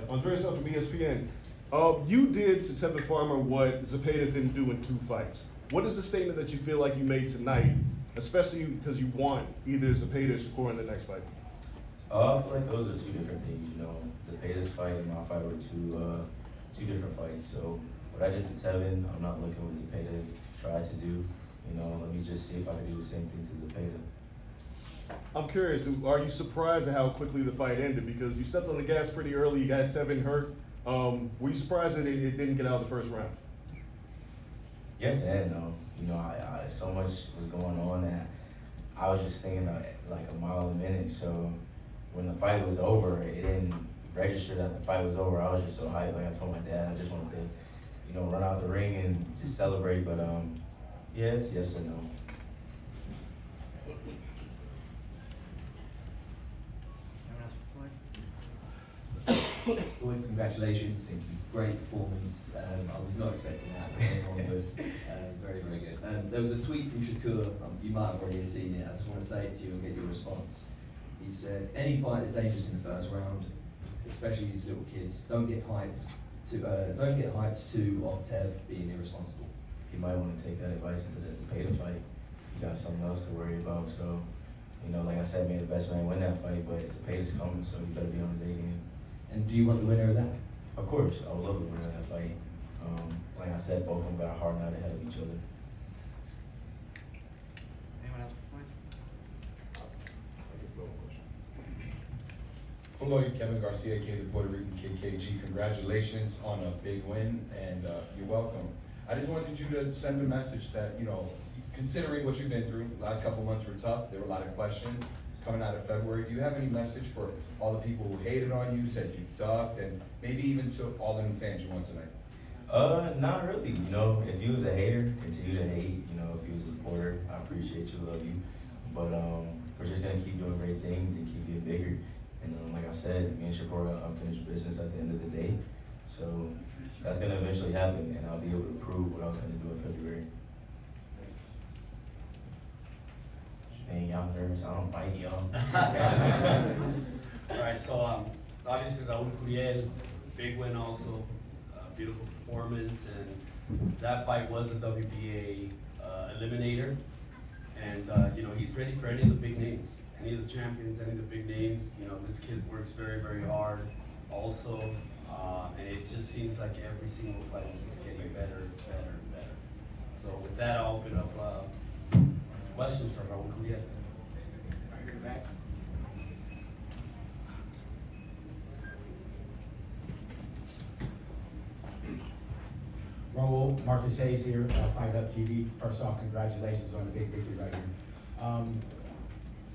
Andreas from ESPN. You did to Tevin Farmer what Zepeda didn't do in 2 fights. What is the statement that you feel like you made tonight, especially because you want either Zepeda or Shakur in the next fight? I feel like those are 2 different things. Zepeda's fight and my fight were two different fights. So what I did to Tevin, I'm not looking what Zepeda tried to do. Let me just see if I can do the same thing to Zepeda. I'm curious, are you surprised at how quickly the fight ended? Because you stepped on the gas pretty early, you got Tevin hurt. Were you surprised that it didn't get out of the first round? Yes and no. I so much was going on that I was just thinking like a mile a minute. So when the fight was over, it didn't register that the fight was over. I was just so hyped. Like I told my dad, I just wanted to, run out the ring and just celebrate. But yes and no. Floyd, congratulations. Thank you. Great performance. I was not expecting that. Anyone was very, very good. There was a tweet from Shakur. You might have already seen it. I just want to say it to you and get your response. He said, "Any fight is dangerous in the first round, especially these little kids. Don't get hyped too off Tev being irresponsible." You might want to take that advice into the Zepeda fight. You got something else to worry about. So, like I said, may the best man win that fight. But Zepeda's coming, so he better be on his A game. And do you want the winner of that? Of course, I would love to win that fight. Like I said, both of them got a hard night ahead of each other. Anyone else for Floyd? Floyd, Kevin Garcia, aka the Puerto Rican KKG, congratulations on a big win, and you're welcome. I just wanted you to send a message that, considering what you've been through, the last couple months were tough, there were a lot of questions coming out of February. Do you have any message for all the people who hated on you, said you ducked, and maybe even to all the new fans you won tonight? Not really. If you was a hater, continue to hate. If you was a supporter, I appreciate you, love you. But we're just gonna keep doing great things and keep getting bigger. And like I said, me and Shakur got unfinished business at the end of the day. So that's gonna eventually happen, and I'll be able to prove what I was gonna do in February. Dang, y'all nervous? I don't bite y'all. All right, so obviously Raul Curiel, big win also, beautiful performance, and that fight was a WBA eliminator, and he's ready for any of the big names, any of the champions, any of the big names. This kid works very, very hard also, and it just seems like every single fight keeps getting better, better, better. So with that, I'll open up questions for Raul Curiel. Right here back. Raul, Marcus Hayes here, Fight Up TV. First off, congratulations on the big victory right here.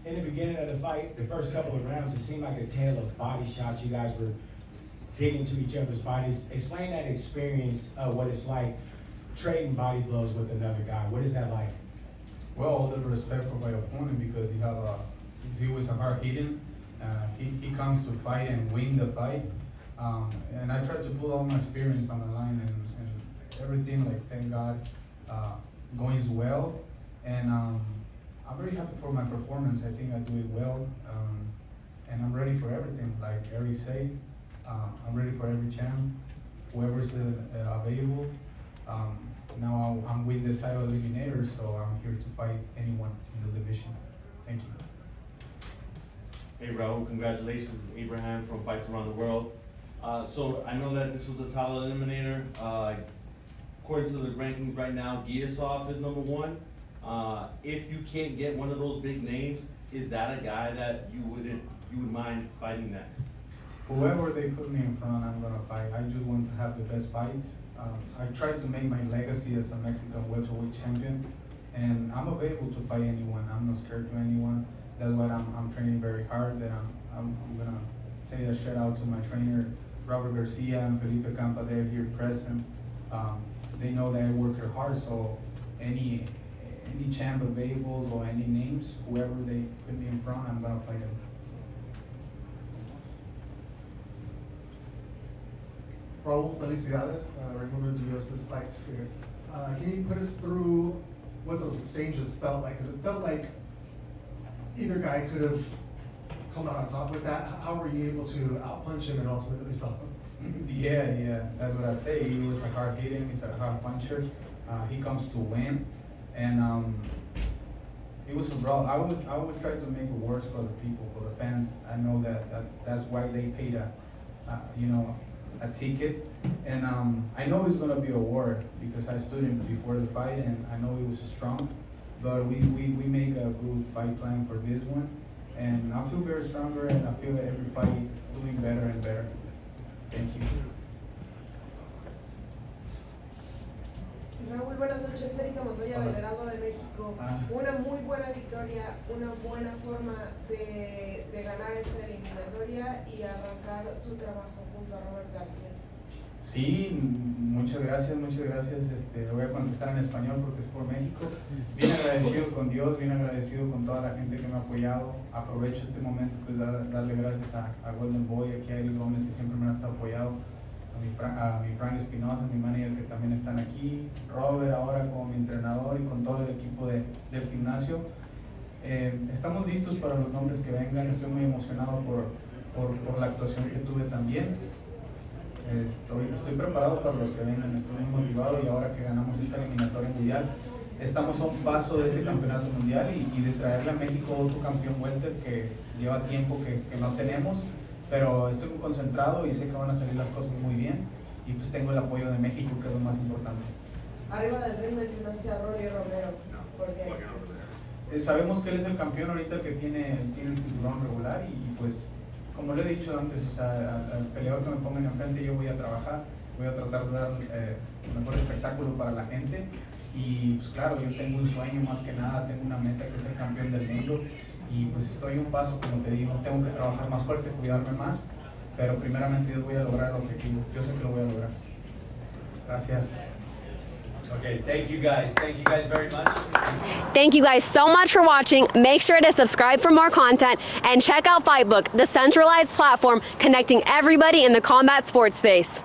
In the beginning of the fight, the first couple of rounds, it seemed like a tale of body shots. You guys were digging to each other's bodies. Explain that experience, what it's like trading body blows with another guy. What is that like? Well, all the respect for my opponent because he was a hard hitting. He comes to fight and win the fight. And I tried to put all my experience on the line and everything, like, thank God, going well. And I'm very happy for my performance. I think I do it well. And I'm ready for everything, like Eric said. I'm ready for every champ, whoever's available. Now I'm with the title eliminator, so I'm here to fight anyone in the division. Thank you. Hey Raul, congratulations, Abraham from Fights Around the World. So I know that this was a title eliminator. According to the rankings right now, Giasov is #1. If you can't get one of those big names, is that a guy that you would mind fighting next? Whoever they put me in front, I'm gonna fight. I just want to have the best fights. I try to make my legacy as a Mexican welterweight champion, and I'm available to fight anyone. I'm not scared to anyone. That's why I'm training very hard. And I'm gonna say a shout out to my trainer, Robert Garcia and Felipe Campa. They're here present. They know that I work hard, so any champ available or any names, whoever they put me in front, I'm gonna fight them. Raul, felicidades, regular US's fight spirit. Can you put us through what those exchanges felt like? Because it felt like either guy could have come out on top with that? How were you able to outpunch him and ultimately stop him? Yeah, that's what I say. He was a hard hitting, he's a hard puncher. He comes to win, and it was a brawl. I would try to make it worse for the people, for the fans. I know that's why they paid a ticket, and I know it's gonna be a war because I stood him before the fight, and I know he was strong, but we make a good fight plan for this one, and I feel very stronger, and I feel that every fight doing better and better. Thank you. Raúl, buenas noches. Erika Montoya Hola. del Heraldo de México. Una muy buena victoria, una buena forma de ganar esta eliminatoria y arrancar tu trabajo junto a Robert García. Sí, muchas gracias. Lo voy a contestar en español porque es por México. Bien agradecido con Dios, bien agradecido con toda la gente que me ha apoyado. Aprovecho este momento pues darle gracias a Golden Boy, aquí a Eric Gómez que siempre me ha estado apoyado, a mi Frank Espinosa, mi manager que también están aquí, Robert ahora como mi entrenador y con todo el equipo del gimnasio. Estamos listos para los nombres que vengan, estoy muy emocionado por la actuación que tuve también. Estoy preparado para los que vengan, estoy muy motivado y ahora que ganamos esta eliminatoria mundial, estamos a un paso de ese campeonato mundial y de traerle a México otro campeón welter que lleva tiempo que no tenemos, pero estoy muy concentrado y sé que van a salir las cosas muy bien y pues tengo el apoyo de México, que es lo más importante. Arriba del ring mencionaste a Rolly Romero. ¿Por qué? Sabemos que él es el campeón ahorita, el que tiene el cinturón regular y pues como lo he dicho antes, o sea, al peleador que me pongan enfrente yo voy a trabajar, voy a tratar de dar el mejor espectáculo para la gente y pues claro, yo tengo un sueño más que nada, tengo una meta que es ser campeón del mundo y pues estoy un paso, como te digo, tengo que trabajar más fuerte, cuidarme más, pero primeramente yo voy a lograr el objetivo, yo sé que lo voy a lograr. Gracias. Okay, thank you guys very much. Thank you guys so much for watching. Make sure to subscribe for more content and check out FightBook, the centralized platform connecting everybody in the combat sports space.